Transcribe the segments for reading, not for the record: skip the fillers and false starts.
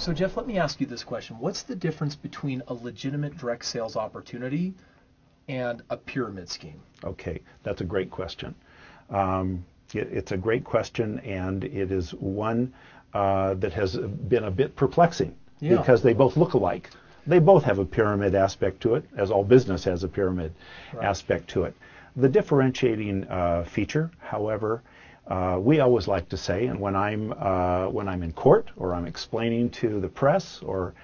So Jeff, let me ask you this question. What's the difference between a legitimate direct sales opportunity and a pyramid scheme? Okay, that's a great question. It's a great question, and it is one that has been a bit perplexing because they both look alike. They both have a pyramid aspect to it, as all business has a pyramid aspect to it. The differentiating feature, however, we always like to say, and when I'm in court or I'm explaining to the press or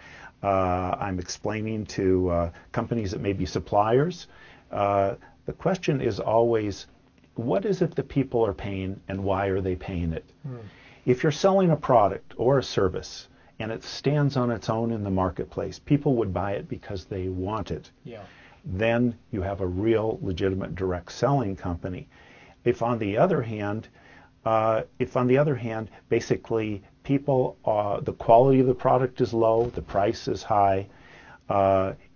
I'm explaining to companies that may be suppliers, the question is always, what is it that people are paying and why are they paying it? If you're selling a product or a service and it stands on its own in the marketplace, people would buy it because they want it. Then you have a real legitimate direct selling company. If on the other hand, basically people, the quality of the product is low, the price is high,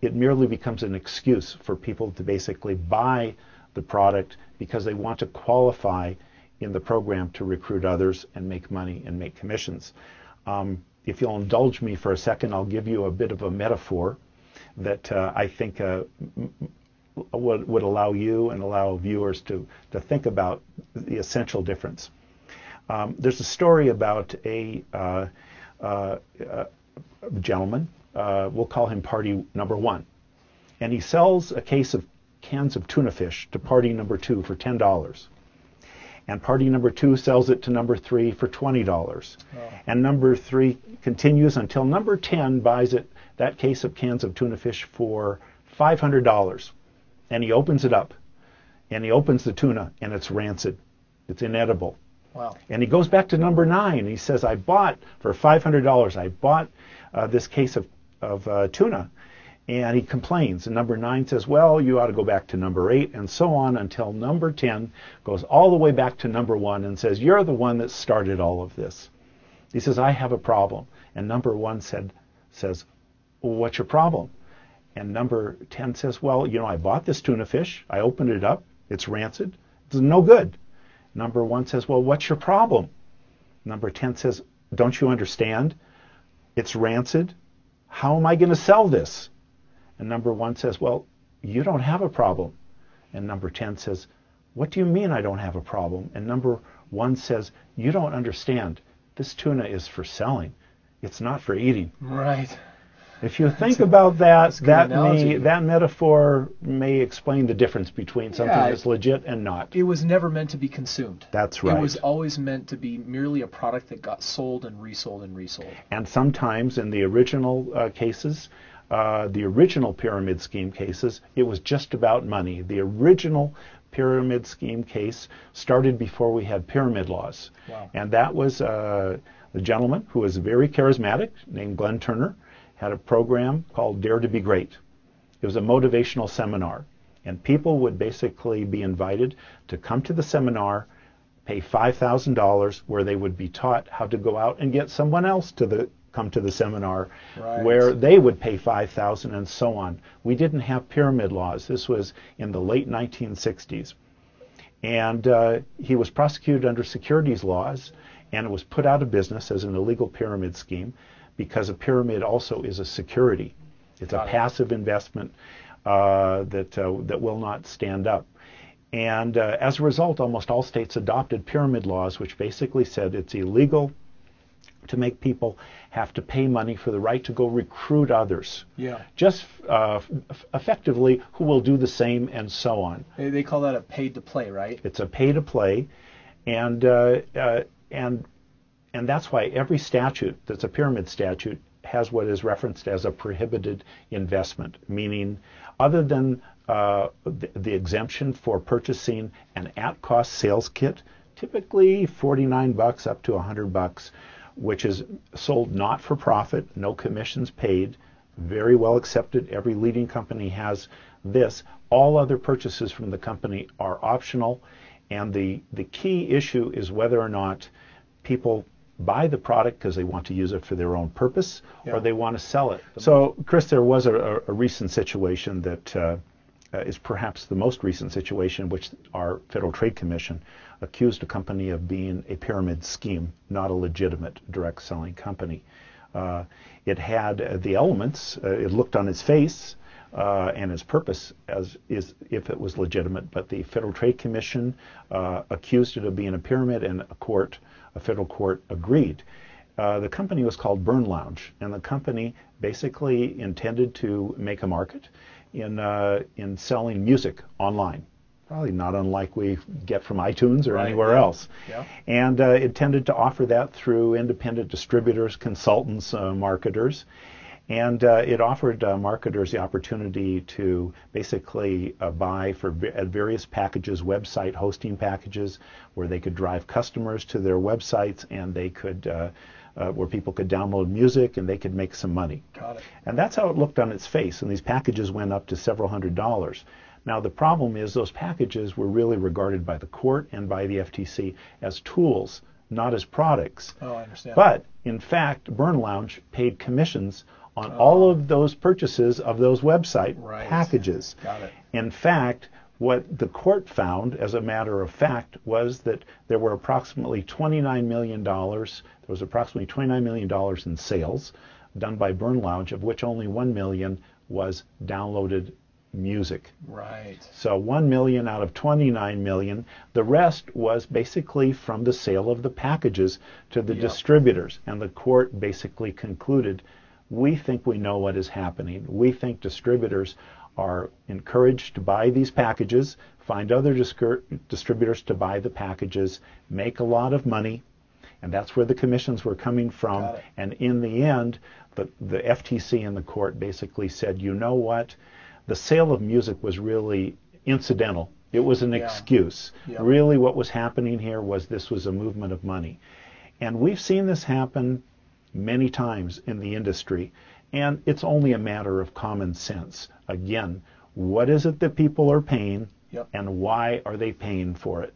it merely becomes an excuse for people to basically buy the product because they want to qualify in the program to recruit others and make money and make commissions. If you'll indulge me for a second, I'll give you a bit of a metaphor that I think would allow you and allow viewers to think about the essential difference. There's a story about a gentleman, we'll call him party number one, and he sells a case of cans of tuna fish to party number two for $10. And party number two sells it to number three for $20. And number three continues until number 10 buys that case of cans of tuna fish for $500. And he opens it up, and he opens the tuna, and it's rancid. It's inedible. And he goes back to number 9, and he says, I bought for $500, I bought this case of tuna. And he complains, and number 9 says, well, you ought to go back to number 8, and so on until number 10 goes all the way back to number 1 and says, you're the one that started all of this. He says, I have a problem. And number 1 says, well, what's your problem? And number 10 says, well, I bought this tuna fish, I opened it up, it's rancid, it's no good. Number 1 says, well, what's your problem? Number 10 says, don't you understand? It's rancid. How am I going to sell this? And number 1 says, well, you don't have a problem. And number 10 says, what do you mean I don't have a problem? And number 1 says, you don't understand. This tuna is for selling. It's not for eating. Right. If you think about that, that metaphor may explain the difference between something that's legit and not. It was never meant to be consumed. That's right. It was always meant to be merely a product that got sold and resold and resold. And sometimes in the original cases, the original pyramid scheme cases, it was just about money. The original pyramid scheme case started before we had pyramid laws. And that was the gentleman who was very charismatic, named Glenn Turner, had a program called Dare to Be Great. It was a motivational seminar, and people would basically be invited to come to the seminar, pay $5,000, where they would be taught how to go out and get someone else to come to the seminar, where they would pay $5,000 and so on. We didn't have pyramid laws. This was in the late 1960s. And he was prosecuted under securities laws, and it was put out of business as an illegal pyramid scheme, because a pyramid also is a security. It's a passive investment that will not stand up. And as a result, almost all states adopted pyramid laws, which basically said it's illegal to make people have to pay money for the right to go recruit others. Just effectively who will do the same and so on. They call that a paid to play, right? It's a pay to play, and that's why every statute that's a pyramid statute has what is referenced as a prohibited investment, meaning other than the exemption for purchasing an at-cost sales kit, typically $49 up to $100, which is sold not for profit, no commissions paid, very well accepted. Every leading company has this. All other purchases from the company are optional, and the key issue is whether or not people buy the product because they want to use it for their own purpose or they want to sell it. So, Chris, there was a recent situation that is perhaps the most recent situation, which our Federal Trade Commission accused a company of being a pyramid scheme, not a legitimate direct selling company. It had the elements. It looked on its face and its purpose as is if it was legitimate. But the Federal Trade Commission accused it of being a pyramid, and a federal court, agreed. The company was called Burn Lounge, and the company basically intended to make a market in selling music online. Probably not unlike we get from iTunes or anywhere else. Yeah. And it tended to offer that through independent distributors, consultants, marketers. And it offered marketers the opportunity to basically buy at various packages, website hosting packages, where they could drive customers to their websites, and they could where people could download music and they could make some money. Got it. And that's how it looked on its face. And these packages went up to several $100s. Now, the problem is those packages were really regarded by the court and by the FTC as tools, not as products. Oh, I understand. But, in fact, Burn Lounge paid commissions on all of those purchases of those website packages. Got it. In fact, what the court found, as a matter of fact, was that there were approximately $29 million. There was approximately $29 million in sales done by Burn Lounge, of which only $1 million was downloaded music. Right. So 1 million out of 29 million. The rest was basically from the sale of the packages to the distributors. And the court basically concluded, we think we know what is happening. We think distributors are encouraged to buy these packages, find other distributors to buy the packages, make a lot of money, and that's where the commissions were coming from. And in the end, the FTC and the court basically said, you know what? The sale of music was really incidental. It was an excuse. Really what was happening here was this was a movement of money. And we've seen this happen many times in the industry, and it's only a matter of common sense. Again, what is it that people are paying, and why are they paying for it?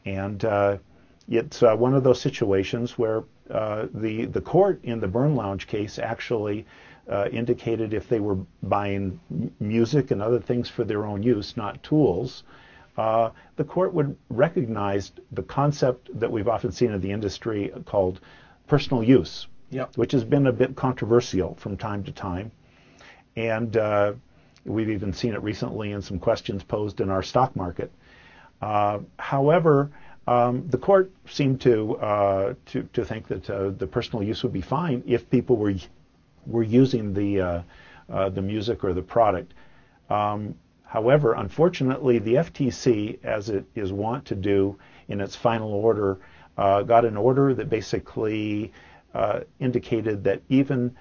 And it's one of those situations where the court in the Burn Lounge case actually indicated if they were buying music and other things for their own use, not tools, the court would recognize the concept that we've often seen in the industry called personal use, which has been a bit controversial from time to time. And we've even seen it recently in some questions posed in our stock market. However, the court seemed to think that the personal use would be fine if people were using the music or the product. However, unfortunately, the FTC, as it is wont to do in its final order, got an order that basically indicated that even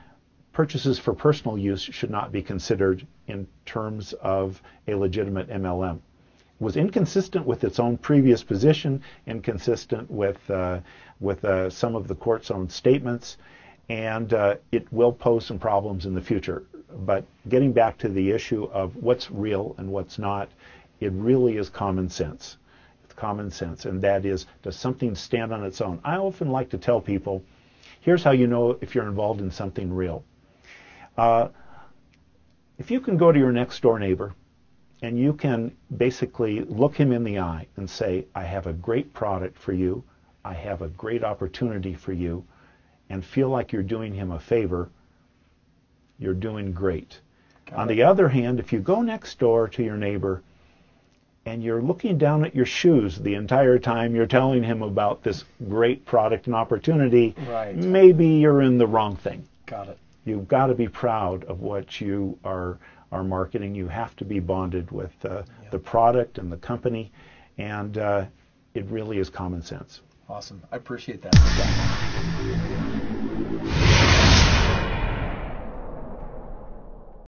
purchases for personal use should not be considered in terms of a legitimate MLM. It was inconsistent with its own previous position, inconsistent with some of the court's own statements, and it will pose some problems in the future. But getting back to the issue of what's real and what's not, it really is common sense. It's common sense, and that is, does something stand on its own? I often like to tell people, here's how you know if you're involved in something real. If you can go to your next door neighbor and you can basically look him in the eye and say, I have a great product for you, I have a great opportunity for you, and feel like you're doing him a favor, you're doing great. On the other hand, if you go next door to your neighbor and you're looking down at your shoes the entire time you're telling him about this great product and opportunity, maybe you're in the wrong thing. Got it. You've got to be proud of what you are marketing. You have to be bonded with the product and the company, and it really is common sense. Awesome. I appreciate that.